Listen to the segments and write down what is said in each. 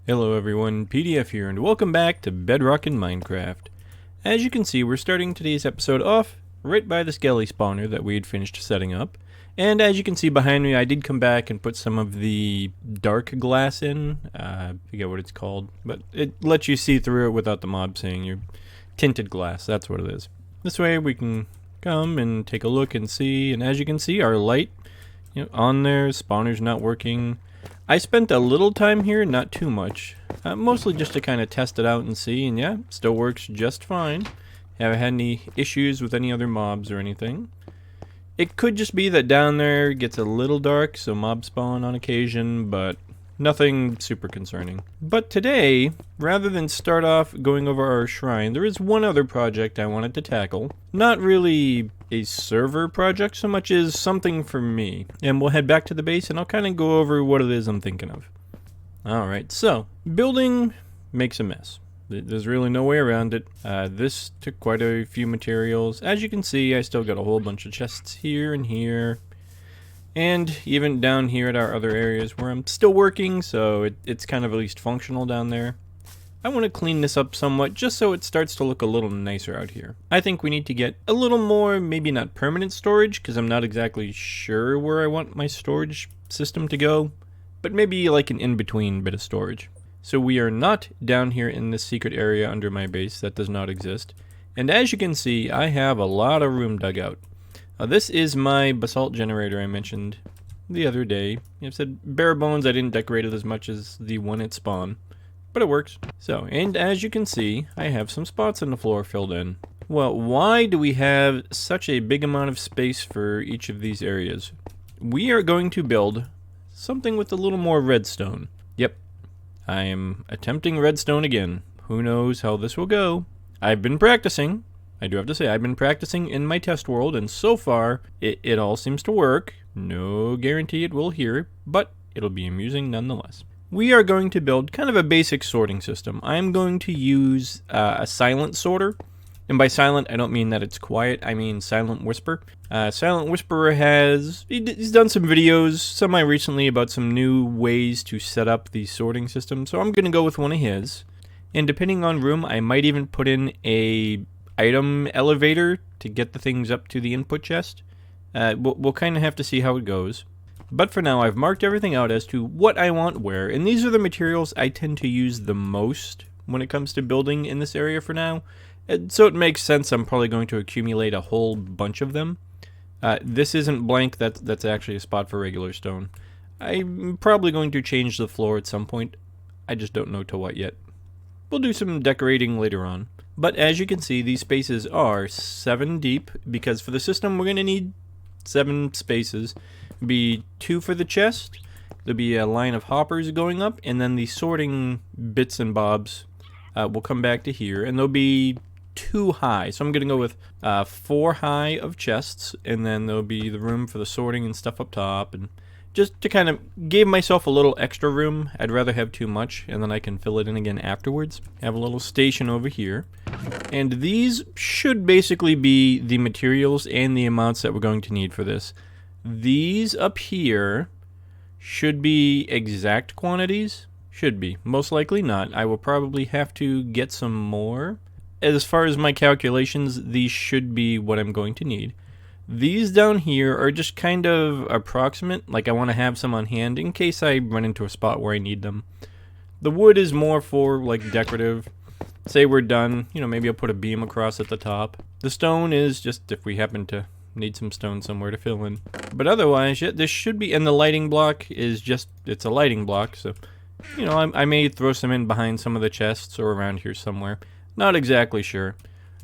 Hello everyone, PDF here, and welcome back to Bedrockin Minecraft. As you can see, we're starting today's episode off right by the skelly spawner that we had finished setting up. And as you can see behind me, I did come back and put some of the dark glass in. I forget what it's called, but it lets you see through it without the mob seeing you. Tinted glass, that's what it is. This way we can come and take a look and see, and as you can see, our light on there, spawner's not working. I spent a little time here, not too much, mostly just to kind of test it out and see, and yeah, still works just fine. Haven't had any issues with any other mobs or anything. It could just be that down there gets a little dark, so mobs spawn on occasion, but nothing super concerning. But today, rather than start off going over our shrine, there is one other project I wanted to tackle. Not really a server project so much as something for me. And we'll head back to the base and I'll kind of go over what it is I'm thinking of. Alright, so building makes a mess. There's really no way around it. This took quite a few materials. As you can see, I still got a whole bunch of chests here and here. And even down here at our other areas where I'm still working, so it's kind of at least functional down there. I want to clean this up somewhat just so it starts to look a little nicer out here. I think we need to get a little more, maybe not permanent storage, because I'm not exactly sure where I want my storage system to go, but maybe like an in-between bit of storage. So we are not down here in this secret area under my base, that does not exist. And as you can see, I have a lot of room dug out. This is my Basalt Generator I mentioned the other day. I said bare bones, I didn't decorate it as much as the one at spawn, but it works. So, and as you can see, I have some spots on the floor filled in. Well, why do we have such a big amount of space for each of these areas? We are going to build something with a little more redstone. Yep, I am attempting redstone again. Who knows how this will go? I've been practicing. I do have to say, I've been practicing in my test world, and so far, it all seems to work. No guarantee it will here, but it'll be amusing nonetheless. We are going to build kind of a basic sorting system. I'm going to use a silent sorter, and by silent, I don't mean that it's quiet, I mean Silent Whisper. Silent Whisperer he's done some videos semi-recently about some new ways to set up the sorting system, so I'm going to go with one of his. And depending on room, I might even put in a item elevator to get the things up to the input chest. We'll kind of have to see how it goes. But for now, I've marked everything out as to what I want where, and these are the materials I tend to use the most when it comes to building in this area for now. And so it makes sense I'm probably going to accumulate a whole bunch of them. This isn't blank, that's actually a spot for regular stone. I'm probably going to change the floor at some point. I just don't know to what yet. We'll do some decorating later on. But as you can see, these spaces are 7 deep, because for the system we're going to need 7 spaces. There'll be 2 for the chest, there'll be a line of hoppers going up, and then the sorting bits and bobs will come back to here, and there'll be 2 high. So I'm going to go with 4 high of chests, and then there'll be the room for the sorting and stuff up top, and just to kind of give myself a little extra room. I'd rather have too much, and then I can fill it in again afterwards. Have a little station over here. And these should basically be the materials and the amounts that we're going to need for this. These up here should be exact quantities. Should be. Most likely not. I will probably have to get some more. As far as my calculations, these should be what I'm going to need. These down here are just kind of approximate, like I want to have some on hand in case I run into a spot where I need them. The wood is more for like decorative. Say we're done, maybe I'll put a beam across at the top. The stone is just if we happen to need some stone somewhere to fill in. But otherwise, yeah, this should be, and the lighting block is just, it's a lighting block, so, I may throw some in behind some of the chests or around here somewhere. Not exactly sure.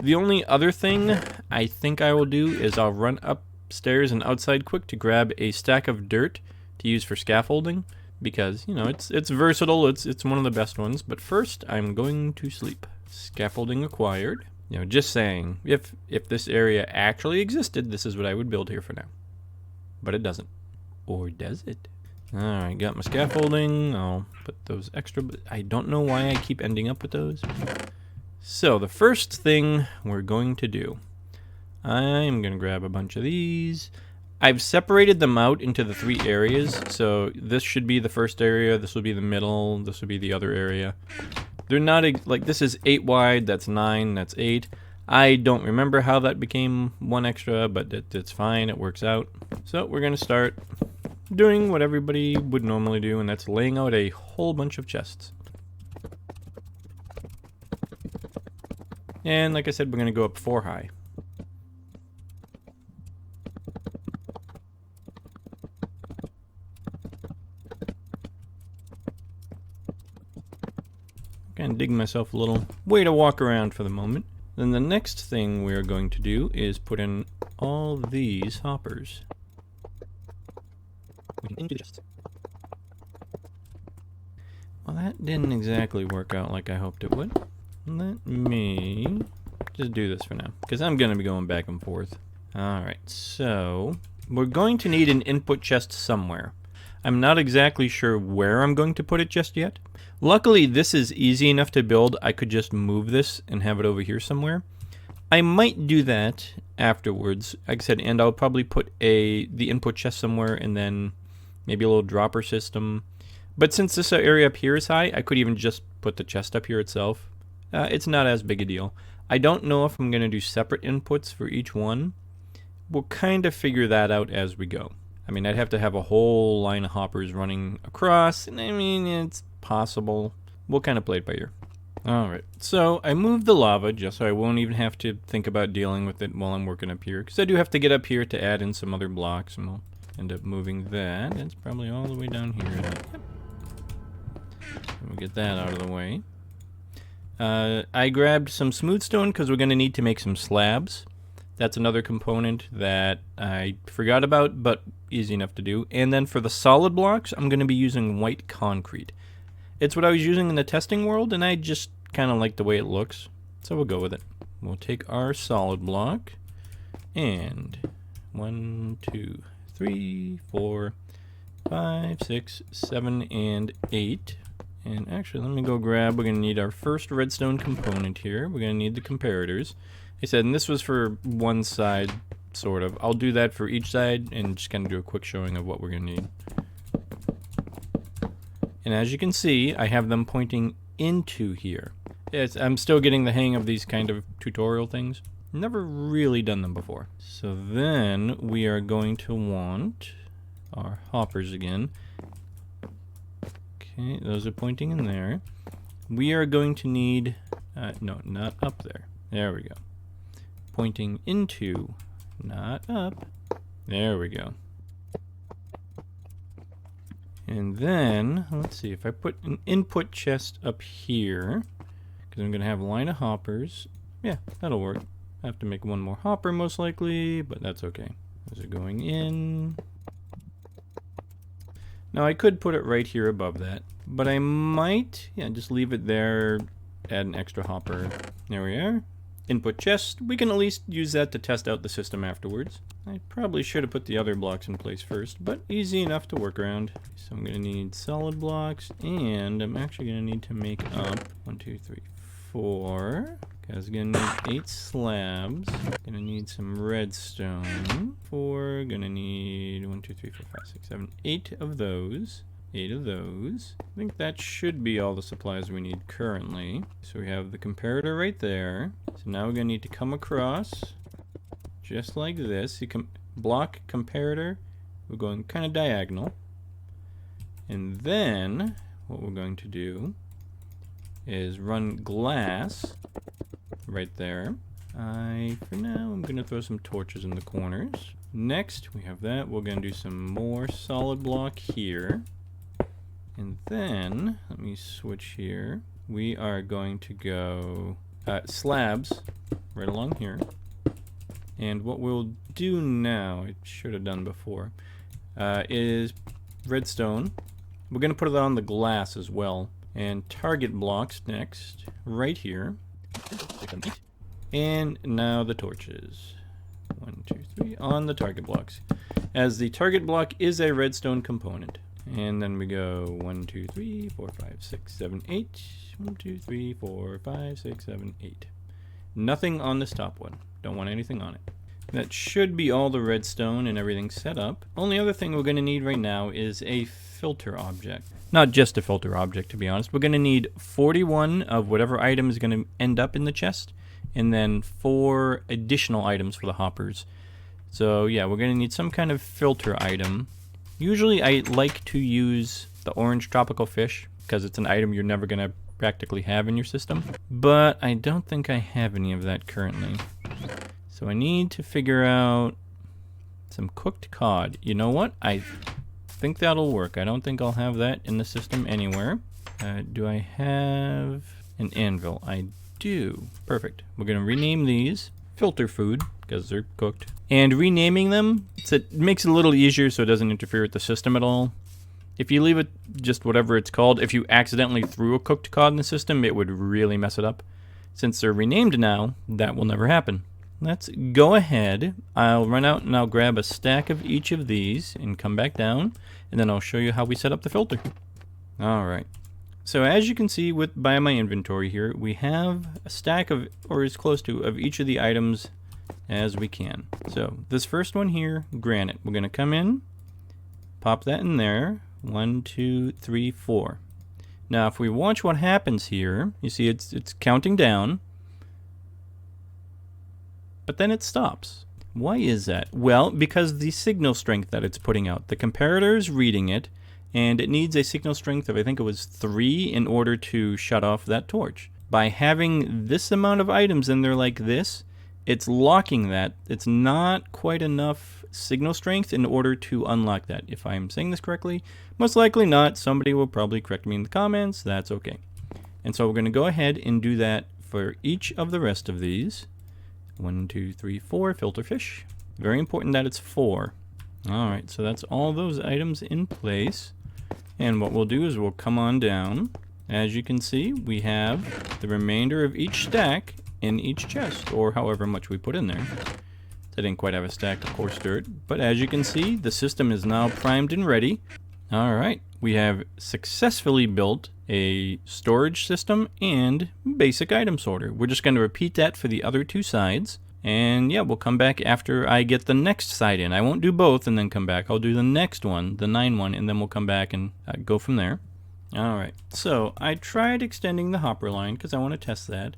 The only other thing I think I will do is I'll run upstairs and outside quick to grab a stack of dirt to use for scaffolding, because, it's versatile, it's one of the best ones. But first, I'm going to sleep. Scaffolding acquired. Just saying, if this area actually existed, this is what I would build here for now. But it doesn't. Or does it? Alright, got my scaffolding. I'll put those extra, but I don't know why I keep ending up with those. So the first thing we're going to do, I'm going to grab a bunch of these. I've separated them out into the 3 areas, so this should be the first area, this will be the middle, this will be the other area. They're not, like, this is 8 wide, that's 9, that's 8. I don't remember how that became 1 extra, but it's fine, it works out. So we're going to start doing what everybody would normally do, and that's laying out a whole bunch of chests. And like I said, we're going to go up 4 high. Kind of digging myself a little way to walk around for the moment. Then the next thing we're going to do is put in all these hoppers. Into the chest. Well, that didn't exactly work out like I hoped it would. Let me just do this for now, because I'm going to be going back and forth. Alright, so we're going to need an input chest somewhere. I'm not exactly sure where I'm going to put it just yet. Luckily, this is easy enough to build. I could just move this and have it over here somewhere. I might do that afterwards, like I said, and I'll probably put the input chest somewhere and then maybe a little dropper system. But since this area up here is high, I could even just put the chest up here itself. It's not as big a deal. I don't know if I'm going to do separate inputs for each one. We'll kind of figure that out as we go. I mean, I'd have to have a whole line of hoppers running across, and I mean, it's possible. We'll kind of play it by ear. Alright, so I moved the lava just so I won't even have to think about dealing with it while I'm working up here, because I do have to get up here to add in some other blocks, and we'll end up moving that. It's probably all the way down here. Yep. We'll get that out of the way. I grabbed some smooth stone because we're going to need to make some slabs. That's another component that I forgot about, but easy enough to do. And then for the solid blocks, I'm going to be using white concrete. It's what I was using in the testing world, and I just kind of like the way it looks, so we'll go with it. We'll take our solid block, and 1, 2, 3, 4, 5, 6, 7, and 8. And actually, let me go grab, we're going to need our first redstone component here. We're going to need the comparators. I said, and this was for one side, sort of. I'll do that for each side and just kind of do a quick showing of what we're going to need. And as you can see, I have them pointing into here. I'm still getting the hang of these kind of tutorial things. Never really done them before. So then we are going to want our hoppers again. Okay, those are pointing in there. We are going to need, no, not up there. There we go. Pointing into, not up. There we go. And then, let's see, if I put an input chest up here, because I'm going to have a line of hoppers. Yeah, that'll work. I have to make one more hopper most likely, but that's okay. Those are going in. Now I could put it right here above that, but I might, yeah, just leave it there, add an extra hopper. There we are. Input chest, we can at least use that to test out the system afterwards. I probably should have put the other blocks in place first, but easy enough to work around. So I'm going to need solid blocks, and I'm actually going to need to make up 1, 2, 3, 4. Because I'm going to need 8 slabs. Going to need some redstone. 4, going to need 1, 2, 3, 4, 5, 6, 7, 8 of those. 8 of those. I think that should be all the supplies we need currently. So we have the comparator right there. So now we're going to need to come across just like this. You can block comparator. We're going kind of diagonal. And then what we're going to do is run glass right there. For now, I'm going to throw some torches in the corners. Next, we have that. We're going to do some more solid block here. And then, let me switch here. We are going to go slabs right along here. And what we'll do now, I should have done before, is redstone. We're going to put it on the glass as well. And target blocks next, right here. And now the torches. 1, 2, 3 on the target blocks. As the target block is a redstone component. And then we go 1, 2, 3, 4, 5, 6, 7, 8. 1, 2, 3, 4, 5, 6, 7, 8. Nothing on this top one. Don't want anything on it. That should be all the redstone and everything set up. Only other thing we're going to need right now is a filter object. Not just a filter object, to be honest. We're going to need 41 of whatever item is going to end up in the chest, and then 4 additional items for the hoppers. So yeah, we're going to need some kind of filter item. Usually I like to use the orange tropical fish, because it's an item you're never going to practically have in your system. But I don't think I have any of that currently. So I need to figure out some cooked cod. You know what? I think that'll work. I don't think I'll have that in the system anywhere. Do I have an anvil? I do. Perfect. We're going to rename these filter food because they're cooked. And renaming them, it makes it a little easier so it doesn't interfere with the system at all. If you leave it just whatever it's called, if you accidentally threw a cooked cod in the system, it would really mess it up. Since they're renamed now, that will never happen. Let's go ahead. I'll run out and I'll grab a stack of each of these and come back down, and then I'll show you how we set up the filter. Alright. So as you can see by my inventory here, we have a stack of, or as close to, of each of the items as we can. So this first one here, granite. We're going to come in, pop that in there. 1, 2, 3, 4. Now if we watch what happens here, you see it's counting down, but then it stops. Why is that? Well, because the signal strength that it's putting out. The comparator is reading it, and it needs a signal strength of, I think it was 3 in order to shut off that torch. By having this amount of items in there like this, it's locking that. It's not quite enough signal strength in order to unlock that. If I'm saying this correctly, most likely not. Somebody will probably correct me in the comments. That's okay. And so we're going to go ahead and do that for each of the rest of these. 1, 2, 3, 4 filter fish. Very important that it's 4. Alright, so that's all those items in place. And what we'll do is we'll come on down. As you can see, we have the remainder of each stack in each chest, or however much we put in there. I didn't quite have a stack of coarse dirt, but as you can see, the system is now primed and ready. Alright, we have successfully built a storage system and basic item sorter. We're just going to repeat that for the other 2 sides. And yeah, we'll come back after I get the next side in. I won't do both and then come back. I'll do the next one, the 9 one, and then we'll come back and go from there. Alright, so I tried extending the hopper line because I want to test that.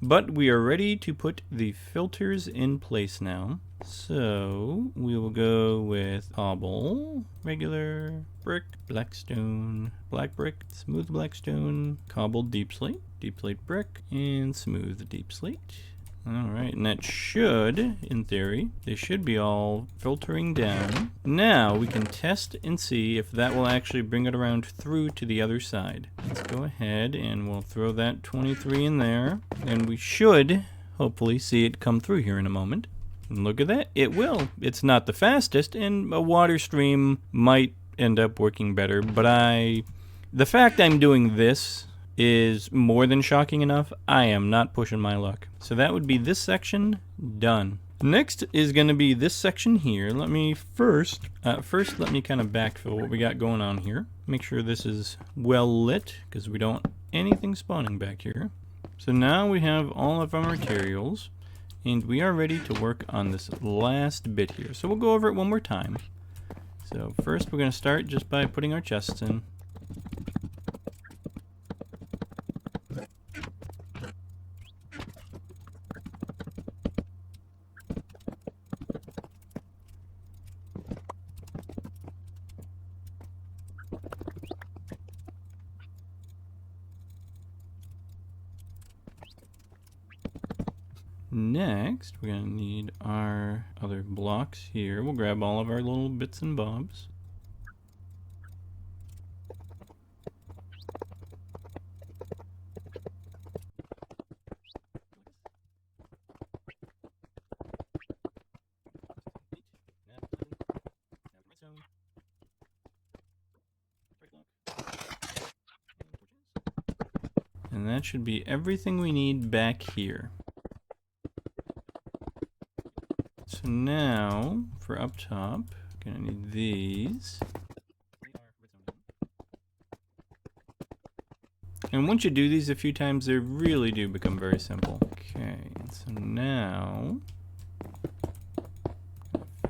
But we are ready to put the filters in place now. So we will go with cobble, regular, brick, blackstone, black brick, smooth blackstone, cobbled deep slate brick, and smooth deep slate. Alright, and that should, in theory, they should be all filtering down. Now we can test and see if that will actually bring it around through to the other side. Let's go ahead and we'll throw that 23 in there. And we should, hopefully, see it come through here in a moment. And look at that, it will. It's not the fastest, and a water stream might end up working better, but the fact I'm doing this is more than shocking enough. I am not pushing my luck. So that would be this section done. Next is going to be this section here. Let me first let me kind of backfill what we got going on here. Make sure this is well lit because we don't want anything spawning back here. So now we have all of our materials and we are ready to work on this last bit here. So we'll go over it one more time. So first we're going to start just by putting our chests in. Next, we're going to need our other blocks here. We'll grab all of our little bits and bobs. And that should be everything we need back here. So now, for up top, gonna need these. And once you do these a few times, they really do become very simple. Okay, so now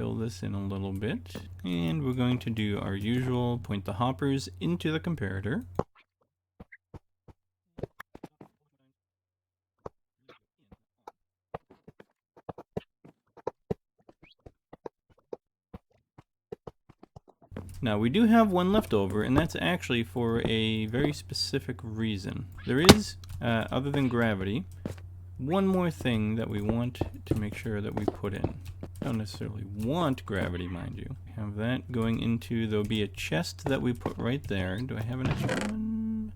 fill this in a little bit. And we're going to do our usual, point the hoppers into the comparator. Now we do have one left over, and that's actually for a very specific reason. There is, other than gravity, one more thing that we want to make sure that we put in. Don't necessarily want gravity, mind you. Have that going into, there'll be a chest that we put right there. Do I have an extra one?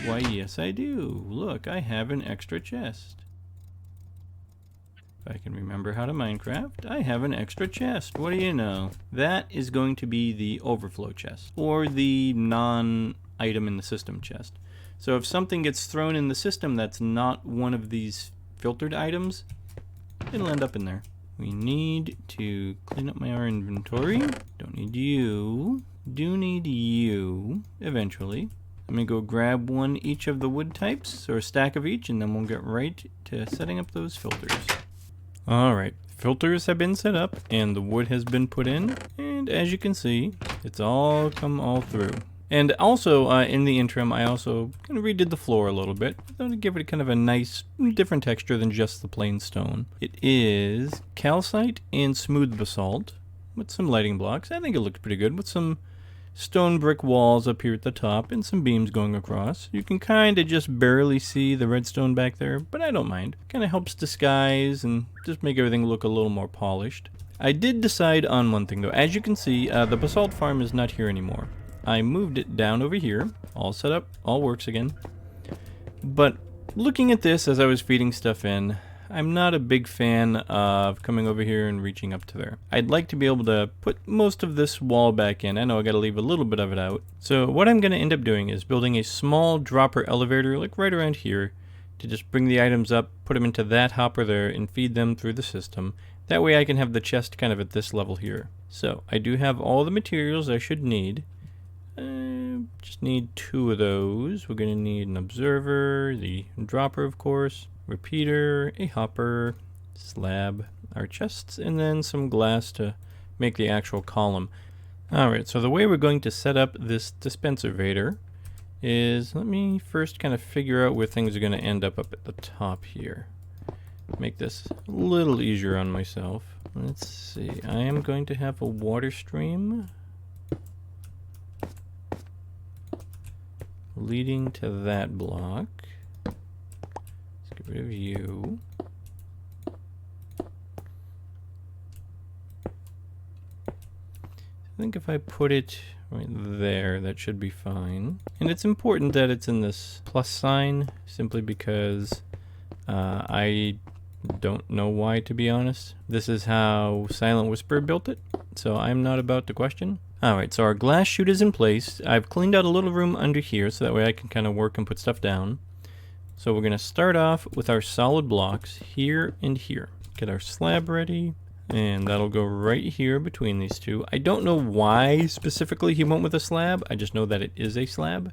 Why, yes I do. Look, I have an extra chest. If I can remember how to Minecraft, I have an extra chest. What do you know? That is going to be the Overflow Chest, or the non-item in the system chest. So if something gets thrown in the system that's not one of these filtered items, it'll end up in there. We need to clean up our inventory. Don't need you. Do need you, eventually. I'm gonna go grab one each of the wood types, or a stack of each, and then we'll get right to setting up those filters. Alright, filters have been set up, and the wood has been put in, and as you can see, it's all come all through. And also, in the interim, I also kind of redid the floor a little bit. I thought I'd give it kind of a nice, different texture than just the plain stone. It is calcite and smooth basalt with some lighting blocks. I think it looks pretty good with some stone brick walls up here at the top and some beams going across. You can kind of just barely see the redstone back there, but I don't mind. Kind of helps disguise and just make everything look a little more polished. I did decide on one thing though. As you can see, the basalt farm is not here anymore. I moved it down over here, all set up, all works again. But looking at this as I was feeding stuff in, I'm not a big fan of coming over here and reaching up to there. I'd like to be able to put most of this wall back in. I know I gotta leave a little bit of it out. So what I'm gonna end up doing is building a small dropper elevator, like right around here, to just bring the items up, put them into that hopper there, and feed them through the system. That way I can have the chest kind of at this level here. So I do have all the materials I should need. Just need 2 of those. We're gonna need an observer, the dropper of course, repeater, a hopper, slab, our chests, and then some glass to make the actual column. Alright, so the way we're going to set up this dispenser is, let me first kind of figure out where things are going to end up at the top here. Make this a little easier on myself. Let's see, I am going to have a water stream leading to that block. Let's get rid of you. I think if I put it right there, that should be fine. And it's important that it's in this plus sign, simply because I don't know why, to be honest. This is how Silent Whisper built it, so I'm not about to question. Alright, so our glass chute is in place. I've cleaned out a little room under here so that way I can kind of work and put stuff down. So we're going to start off with our solid blocks here and here. Get our slab ready, and that'll go right here between these two. I don't know why specifically he went with a slab. I just know that it is a slab.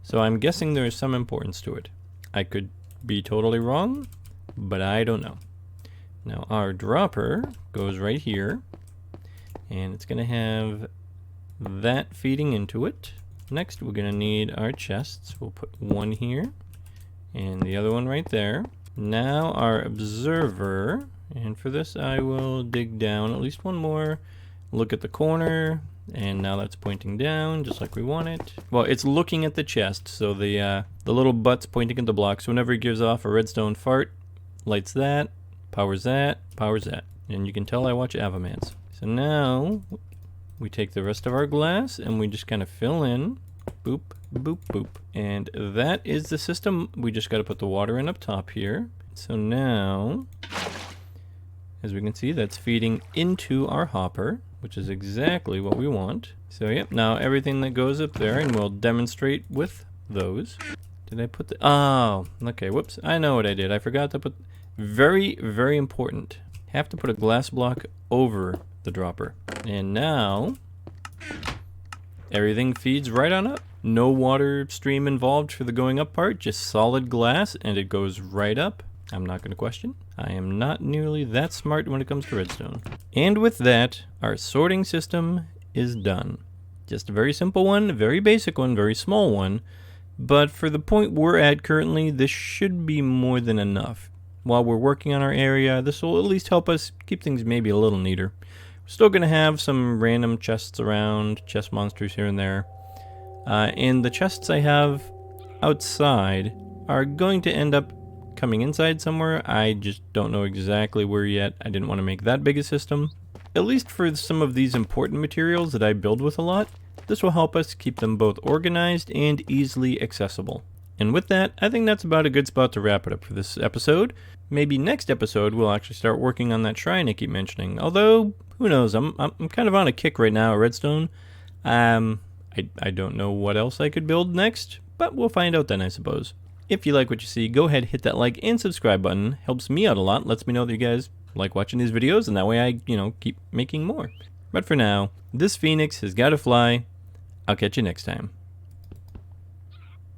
So I'm guessing there is some importance to it. I could be totally wrong, but I don't know. Now our dropper goes right here, and it's going to have that feeding into it. Next we're going to need our chests. We'll put one here and the other one right there. Now our observer, and for this I will dig down at least one more, look at the corner, and now that's pointing down just like we want it. Well, it's looking at the chest, so the little butt's pointing at the block, so whenever it gives off a redstone fart, lights that, powers that, and you can tell I watch Avomance. So now we take the rest of our glass and we just kind of fill in, boop, boop, boop. And that is the system. We just got to put the water in up top here. So now, as we can see, that's feeding into our hopper, which is exactly what we want. So yep, now everything that goes up there, and we'll demonstrate with those. Did I put the, oh, okay, whoops. I know what I did. I forgot to put, very, very important. Have to put a glass block over the dropper. And now everything feeds right on up. No water stream involved for the going up part, just solid glass, and it goes right up. I'm not going to question. I am not nearly that smart when it comes to redstone. And with that, our sorting system is done. Just a very simple one, a very basic one, very small one. But for the point we're at currently, this should be more than enough. While we're working on our area, this will at least help us keep things maybe a little neater. We're still going to have some random chests around, chest monsters here and there. And the chests I have outside are going to end up coming inside somewhere. I just don't know exactly where yet. I didn't want to make that big a system. At least for some of these important materials that I build with a lot, this will help us keep them both organized and easily accessible. And with that, I think that's about a good spot to wrap it up for this episode. Maybe next episode we'll actually start working on that shrine I keep mentioning. Although, who knows, I'm kind of on a kick right now at Redstone. I don't know what else I could build next, but we'll find out then, I suppose. If you like what you see, go ahead, hit that like and subscribe button. Helps me out a lot, lets me know that you guys like watching these videos, and that way I, keep making more. But for now, this Phoenix has got to fly. I'll catch you next time.